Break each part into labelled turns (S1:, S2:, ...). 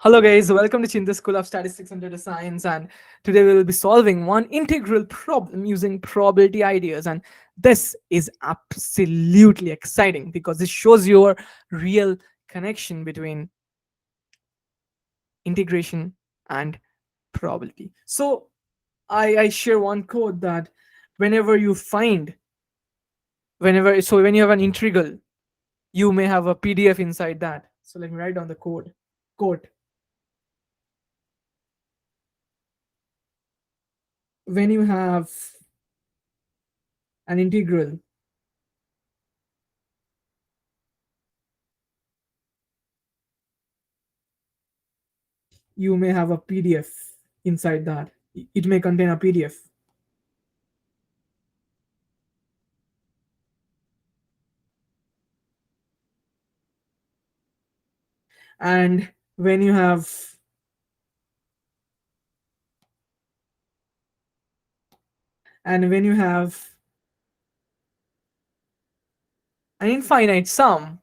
S1: Hello guys, welcome to Cheenta School of Statistics and Data Science, and today we will be solving one integral problem using probability ideas. And this is absolutely exciting because it shows your real connection between integration and probability. So I share one code that whenever you find when you have an integral, you may have a PDF inside that. So let me write down the code. Quote: when you have an integral, you may have a PDF inside that. It may contain a PDF. And when you have an infinite sum,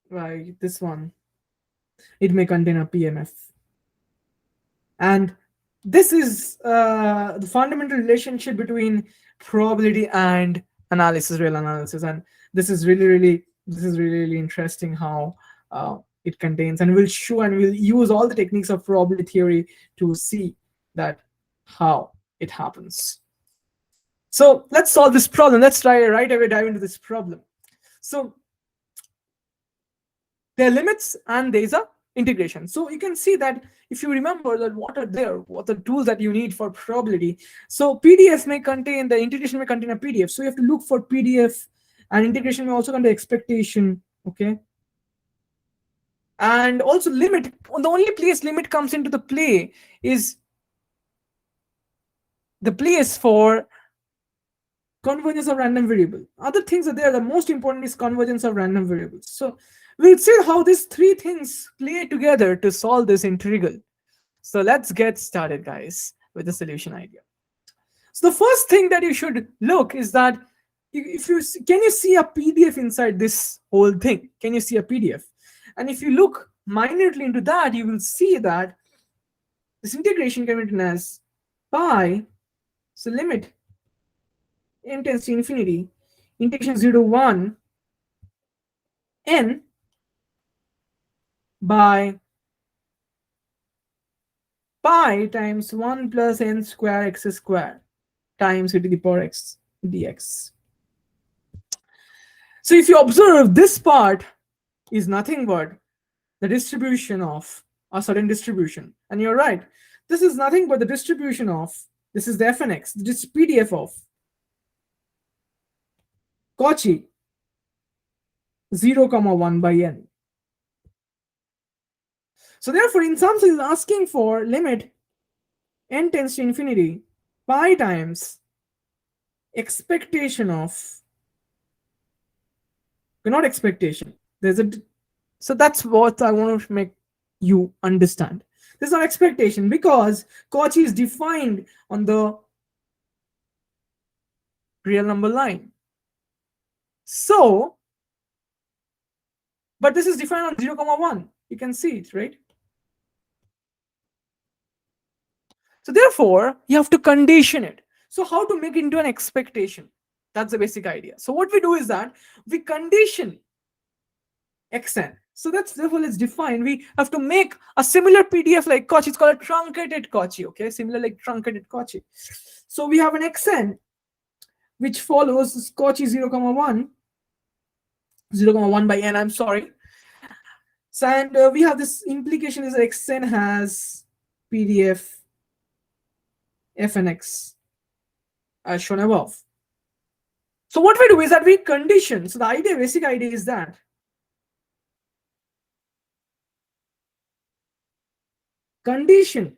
S1: right, this one, it may contain a PMF. And this is the fundamental relationship between probability and real analysis. And this is really interesting how it contains, and we'll show and we'll use all the techniques of probability theory to see that how it happens. So let's solve this problem. Let's try right away dive into this problem. So there are limits and there is a integration. So you can see that if you remember that what are the tools that you need for probability. So PDF may contain, the integration may contain a PDF. So you have to look for PDF, and integration may also contain expectation. Okay. And also limit, the only place limit comes into the play is the place for convergence of random variable. Other things are there. The most important is convergence of random variables. So we'll see how these three things play together to solve this integral. So let's get started, guys, with the solution idea. So the first thing that you should look is that can you see a PDF inside this whole thing? Can you see a PDF? And if you look minutely into that, you will see that this integration can be written as pi. So limit n tends to infinity, integration 0 to 1 n by pi times 1 plus n square x square times e to the power x dx. So if you observe, this part is nothing but the distribution of a certain distribution. And you're right, this is nothing but the distribution of, this is the fnx, this is PDF of Cauchy 0, 1 by n. So therefore, in some sense, asking for limit n tends to infinity pi times expectation of, not expectation, there's a, so that's what I want to make you understand. There's not expectation because Cauchy is defined on the real number line. So, but this is defined on 0, 1. You can see it, right? So therefore, you have to condition it. So how to make it into an expectation? That's the basic idea. So what we do is that we condition xn. So that's, therefore let's define. We have to make a similar PDF like Cauchy. It's called a truncated Cauchy. Okay, similar like truncated Cauchy. So we have an xn which follows Cauchy 0, 1, 0, 1 by n. I'm sorry. So, and we have this implication is that xn has PDF fnx as shown above. So what we do is that we condition. So the idea, basic idea is that condition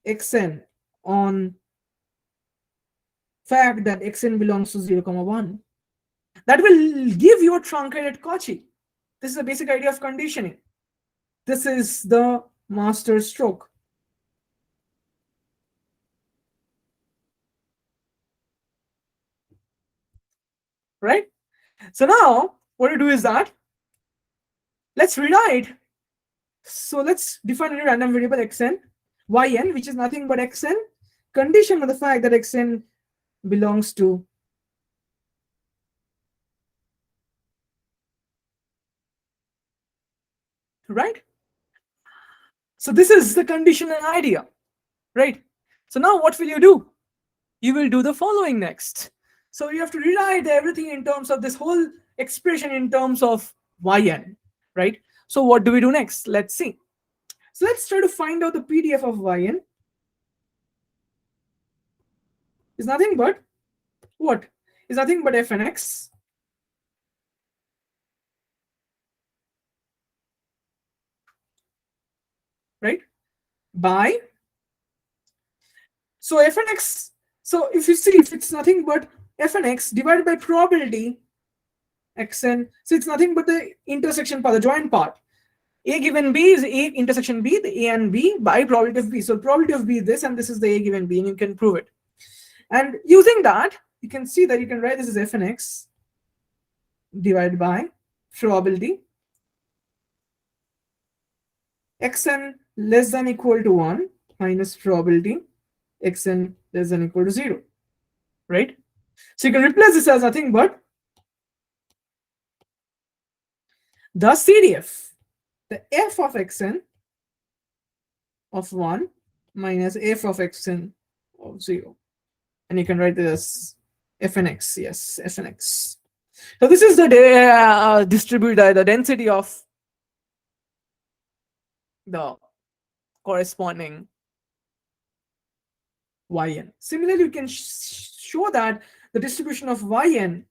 S1: xn on fact that xn belongs to 0, 1. That will give you a truncated Cauchy. This is the basic idea of conditioning. This is the master stroke. right? So now what we do is that let's rewrite. So let's define a random variable xn, yn, which is nothing but xn conditioned on the fact that xn belongs to right. So this is the conditional idea, right? So now what will you do? You will do the following next. So you have to rewrite everything in terms of this whole expression in terms of yn, right? So what do we do next? Let's see. So let's try to find out the PDF of yn. Is nothing but what? Is nothing but fnx right by, so fnx, so if you see, if it's nothing but fnx divided by probability xn, so it's nothing but the intersection part, the joint part. A given B is A intersection B, the A and B by probability of B. So probability of B is this, and this is the A given B, and you can prove it. And using that, you can see that you can write this as fnx divided by probability xn less than equal to 1 minus probability xn less than equal to 0, right? So you can replace this as nothing but the CDF, the f of xn of 1 minus f of xn of 0. And you can write this fnx, yes, fnx. So this is the the density of the corresponding yn. Similarly, you can show that the distribution of yn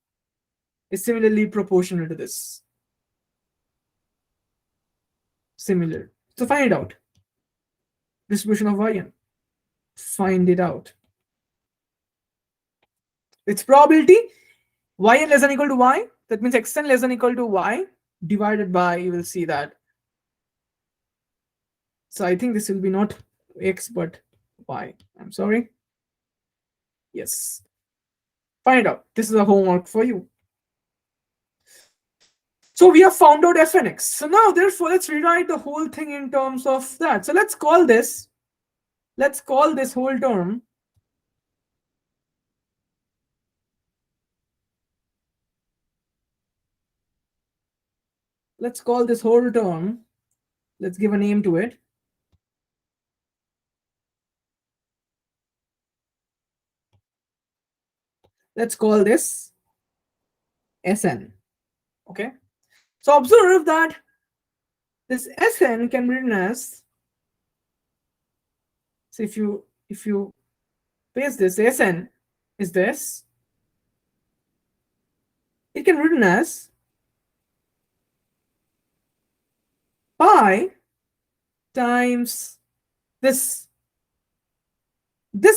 S1: is similarly proportional to this. Similar. So find it out. Distribution of yn. Find it out. Its probability yn less than equal to y. That means xn less than equal to y divided by, you will see that. So I think this will be not x but y. I'm sorry. Yes. Find it out. This is a homework for you. So we have found out fnx. So now therefore let's rewrite the whole thing in terms of that. So let's call this whole term let's give a name to it. Let's call this Sn. Okay. So observe that this Sn can be written as, so if you paste this, Sn is this. It can be written as pi times this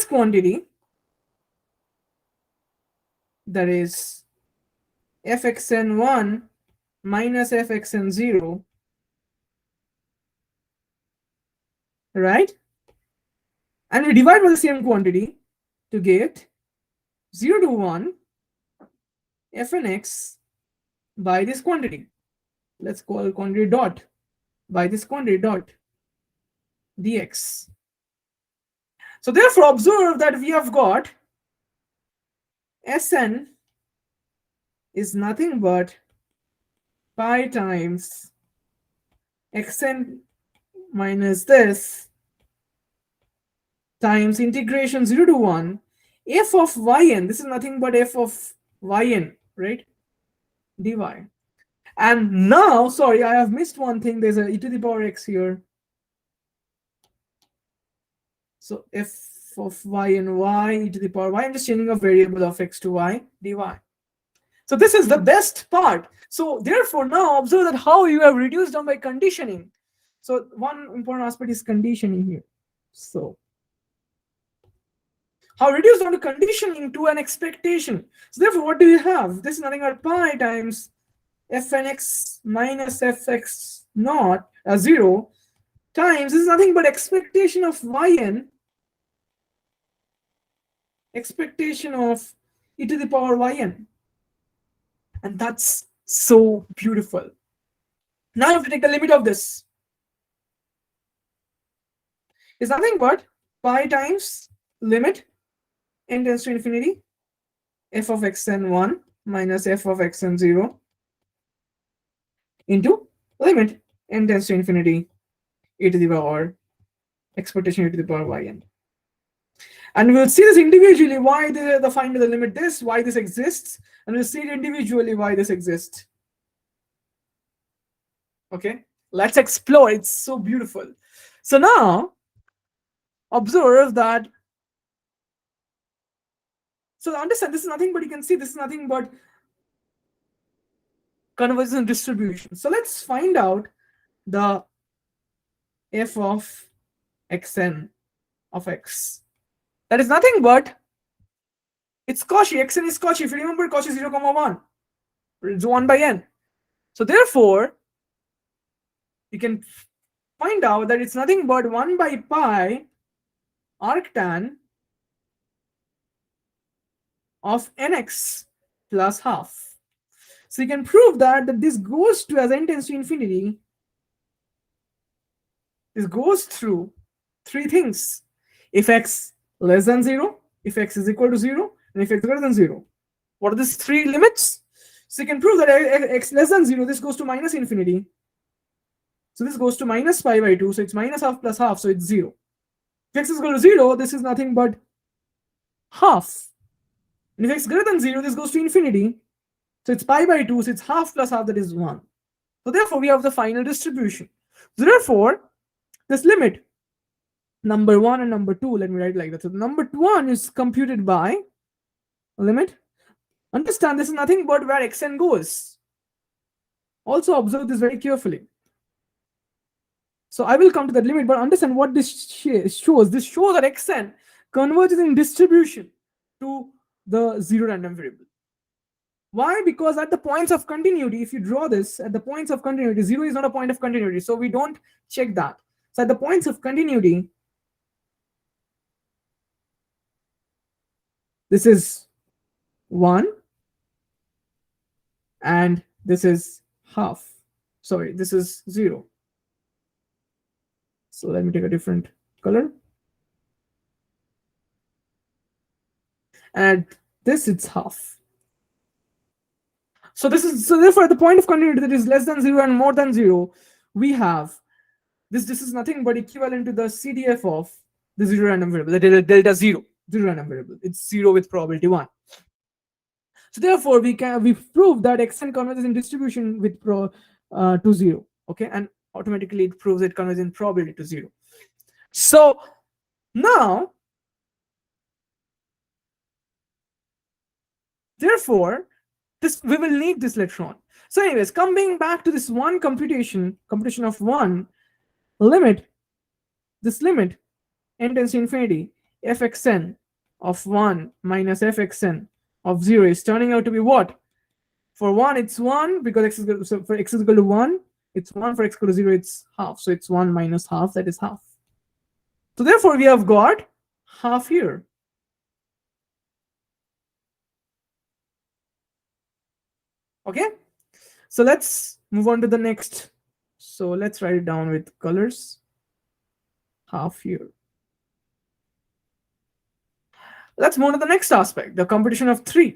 S1: quantity, that is fxn1 minus fxn0, right? And we divide by the same quantity to get 0 to 1 fnx by this quantity. Let's call quantity dot by this quantity dot dx. So therefore observe that we have got Sn is nothing but pi times xn minus this times integration 0 to 1 f of yn. This is nothing but f of yn, right? dy. And now, sorry, I have missed one thing. There's a e to the power x here. So f of y and y e to the power y. I'm just changing a variable of x to y dy. So this is the best part. So therefore now observe that how you have reduced down by conditioning. So one important aspect is conditioning here. So how reduced down to conditioning to an expectation. So therefore what do you have? This is nothing but pi times fnx minus fx naught 0 times, this is nothing but expectation of yn, expectation of e to the power yn. And that's so beautiful. Now you have to take the limit of this. It's nothing but pi times limit n tends to infinity f of xn 1 minus f of xn 0 into limit n tends to infinity e to the power expectation e to the power yn. And we'll see this individually, why the find the limit this, why this exists, and we'll see it individually why this exists. Okay, let's explore. It's so beautiful. So now observe that. So understand, this is nothing but, you can see this is nothing but convergence distribution. So let's find out the f of xn of x. That is nothing but, it's Cauchy. Xn is Cauchy. If you remember, Cauchy 0, 1. It's 1 by n. So therefore, you can find out that it's nothing but 1 by pi arctan of nx plus half. So you can prove that this goes to, as n tends to infinity, this goes through three things. If x less than 0, if x is equal to 0, and if x greater than 0. What are these three limits? So you can prove that x less than 0, this goes to minus infinity. So this goes to minus pi by 2, so it's minus half plus half, so it's 0. If x is equal to 0, this is nothing but half. And if x greater than 0, this goes to infinity. So it's pi by 2, so it's half plus half, that is 1. So therefore, we have the final distribution. So therefore, this limit, number 1 and number 2, let me write like that. So number 1 is computed by limit. Understand, this is nothing but where xn goes. Also observe this very carefully. So I will come to that limit, but understand what this shows. This shows that xn converges in distribution to the zero random variable. Why? Because at the points of continuity, if you draw this, at the points of continuity, 0 is not a point of continuity, so we don't check that. So at the points of continuity, this is 1 and this is half. Sorry, this is 0. So let me take a different color. And this, it's half. So this is, so therefore at the point of continuity that is less than 0 and more than 0, we have this is nothing but equivalent to the CDF of the zero random variable, the delta 0 random variable. It's 0 with probability 1. So therefore we prove that xn converges in distribution with to 0. Okay, and automatically it proves it converges in probability to 0. So now, therefore, this we will need this later on. So anyways, coming back to this one computation of 1, limit, this limit n tends to infinity fxn of 1 minus fxn of 0 is turning out to be what? For 1 it's 1, because x is equal, so for x is equal to 1 it's 1, for x equal to 0 it's half, so it's 1 minus half, that is half. So therefore we have got half here. Okay, so let's move on to the next. So let's write it down with colors. Half here. Let's move on to the next aspect, the computation of 2.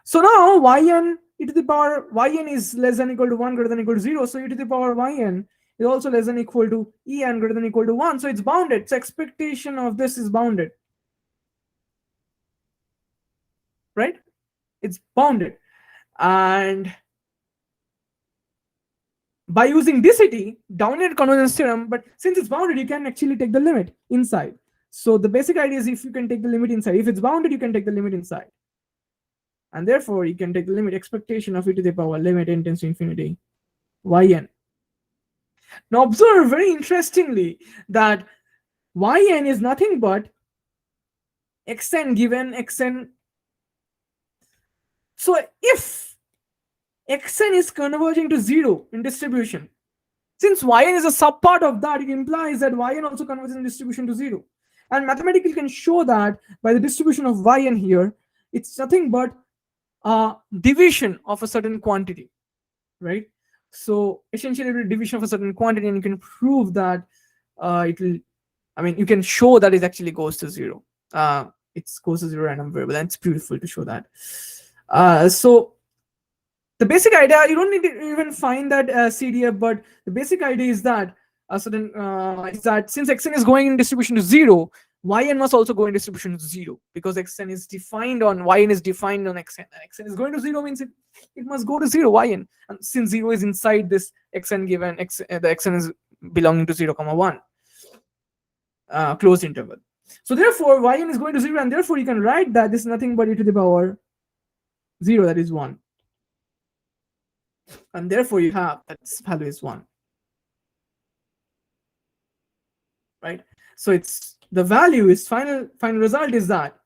S1: So now yn e to the power yn is less than equal to 1, greater than equal to 0. So e to the power yn is also less than equal to en greater than equal to 1. So it's bounded. So expectation of this is bounded. Right? It's bounded. And by using density, downward convergence theorem, but since it's bounded, you can actually take the limit inside. So the basic idea is, if you can take the limit inside, if it's bounded, you can take the limit inside. And therefore, you can take the limit expectation of e to the power limit n tends to infinity yn. Now observe very interestingly that yn is nothing but xn given xn. So if xn is converging to 0 in distribution, since yn is a subpart of that, it implies that yn also converges in distribution to 0. And mathematically can show that by the distribution of yn here, it's nothing but division of a certain quantity, right? So essentially, it will division of a certain quantity, and you can prove that it will. I mean, you can show that it actually goes to zero. It goes to zero random variable, and it's beautiful to show that. So the basic idea, you don't need to even find that CDF, but the basic idea is that since xn is going in distribution to zero, yn must also go in distribution to zero, because xn is defined on yn is defined on xn, and xn is going to zero means it must go to zero yn, and since zero is inside this xn given the xn is belonging to 0 comma 1 closed interval. So therefore yn is going to zero, and therefore you can write that this is nothing but e to the power 0, that is 1, and therefore you have that this value is 1, right? So it's the value is final result is that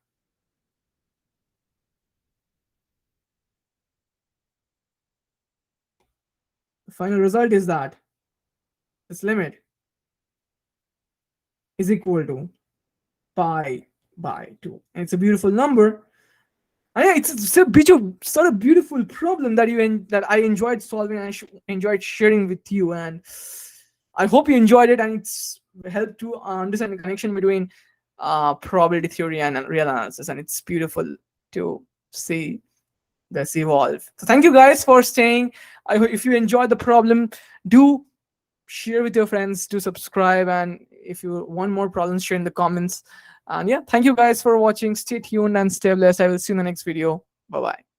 S1: the final result is that this limit is equal to pi by 2, and it's a beautiful number. And yeah, it's a sort of beautiful problem that that I enjoyed solving, and I enjoyed sharing with you, and I hope you enjoyed it, and it's helped to understand the connection between probability theory and real analysis, and it's beautiful to see this evolve. So thank you guys for staying. I hope if you enjoyed the problem, do share with your friends, do subscribe, and if you want more problems, share in the comments. And yeah, thank you guys for watching. Stay tuned and stay blessed. I will see you in the next video. Bye bye.